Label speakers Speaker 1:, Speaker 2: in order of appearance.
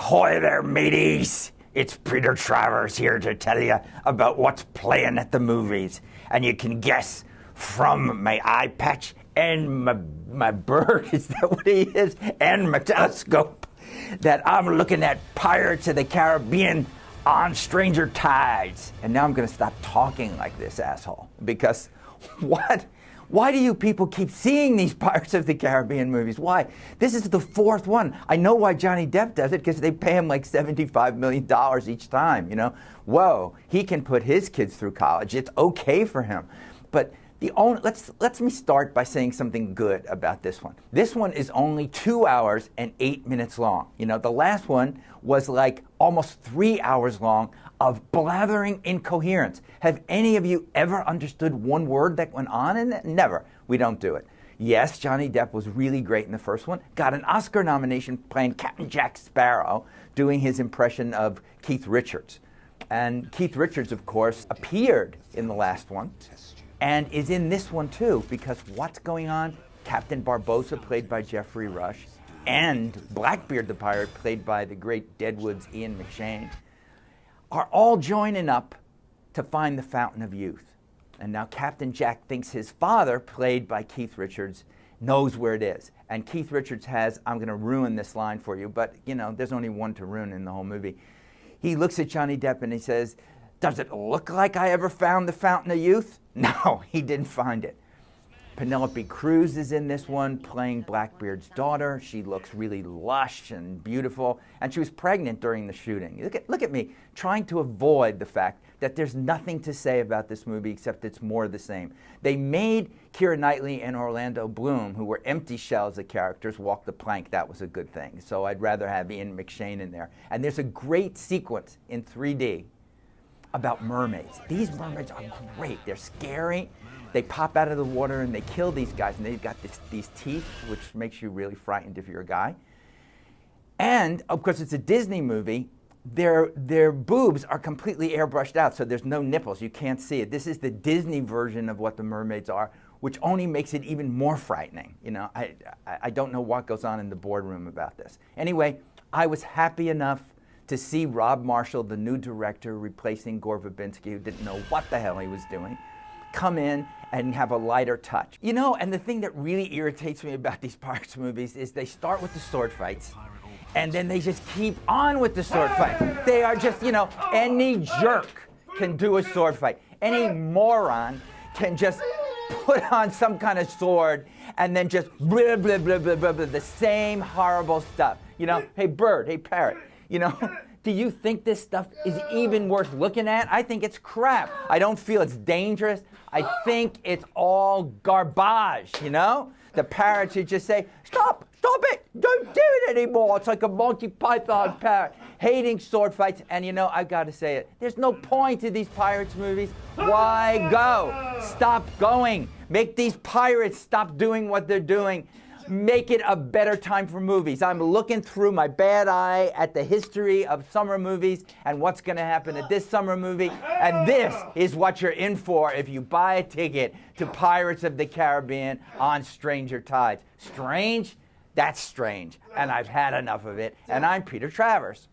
Speaker 1: Ahoy there, mateys! It's Peter Travers here to tell you about what's playing at the movies. And you can guess from my eye patch and my bird, is that what he is? And my telescope, that I'm looking at Pirates of the Caribbean on Stranger Tides. And now I'm going to stop talking like this, asshole. Because what? Why do you people keep seeing these Pirates of the Caribbean movies? Why? This is the fourth one. I know why Johnny Depp does it, because they pay him like $75 million each time, you know? Whoa, he can put his kids through college. It's okay for him. But let's me start by saying something good about this one. This one is only 2 hours and 8 minutes long. You know, the last one was like almost 3 hours long of blathering incoherence. Have any of you ever understood one word that went on in it? Never. We don't do it. Yes, Johnny Depp was really great in the first one. Got an Oscar nomination playing Captain Jack Sparrow, doing his impression of Keith Richards. And Keith Richards, of course, appeared in the last one and is in this one too, because what's going on? Captain Barbossa, played by Jeffrey Rush, and Blackbeard the Pirate, played by the great Deadwood's Ian McShane, are all joining up to find the Fountain of Youth. And now Captain Jack thinks his father, played by Keith Richards, knows where it is. And Keith Richards has, I'm going to ruin this line for you, but you know, there's only one to ruin in the whole movie. He looks at Johnny Depp and he says, "Does it look like I ever found the Fountain of Youth?" No, he didn't find it. Penelope Cruz is in this one, playing Blackbeard's daughter. She looks really lush and beautiful, and she was pregnant during the shooting. Look at me, trying to avoid the fact that there's nothing to say about this movie except it's more of the same. They made Keira Knightley and Orlando Bloom, who were empty shells of characters, walk the plank. That was a good thing. So I'd rather have Ian McShane in there. And there's a great sequence in 3D about mermaids. These mermaids are great. They're scary. They pop out of the water and they kill these guys, and they've got these teeth, which makes you really frightened if you're a guy. And of course, it's a Disney movie. Their boobs are completely airbrushed out, so there's no nipples. You can't see it. This is the Disney version of what the mermaids are, which only makes it even more frightening. You know, I don't know what goes on in the boardroom about this. Anyway, I was happy enough to see Rob Marshall, the new director, replacing Gore Verbinski, who didn't know what the hell he was doing, come in and have a lighter touch. You know, and the thing that really irritates me about these Pirates movies is they start with the sword fights, and then they just keep on with the sword fights. They are just, you know, any jerk can do a sword fight. Any moron can just put on some kind of sword and then just blah, blah, blah, blah, blah, blah, the same horrible stuff. You know, hey bird, hey parrot, you know, do you think this stuff is even worth looking at? I think it's crap. I don't feel it's dangerous. I think it's all garbage, you know? The parrot should just say, stop it, don't do it anymore. It's like a Monty Python parrot, hating sword fights. And you know, I've got to say it, there's no point to these Pirates movies. Why go? Stop going. Make these pirates stop doing what they're doing. Make it a better time for movies. I'm looking through my bad eye at the history of summer movies and what's going to happen at this summer movie. And this is what you're in for if you buy a ticket to Pirates of the Caribbean on Stranger Tides. Strange? That's strange. And I've had enough of it. And I'm Peter Travers.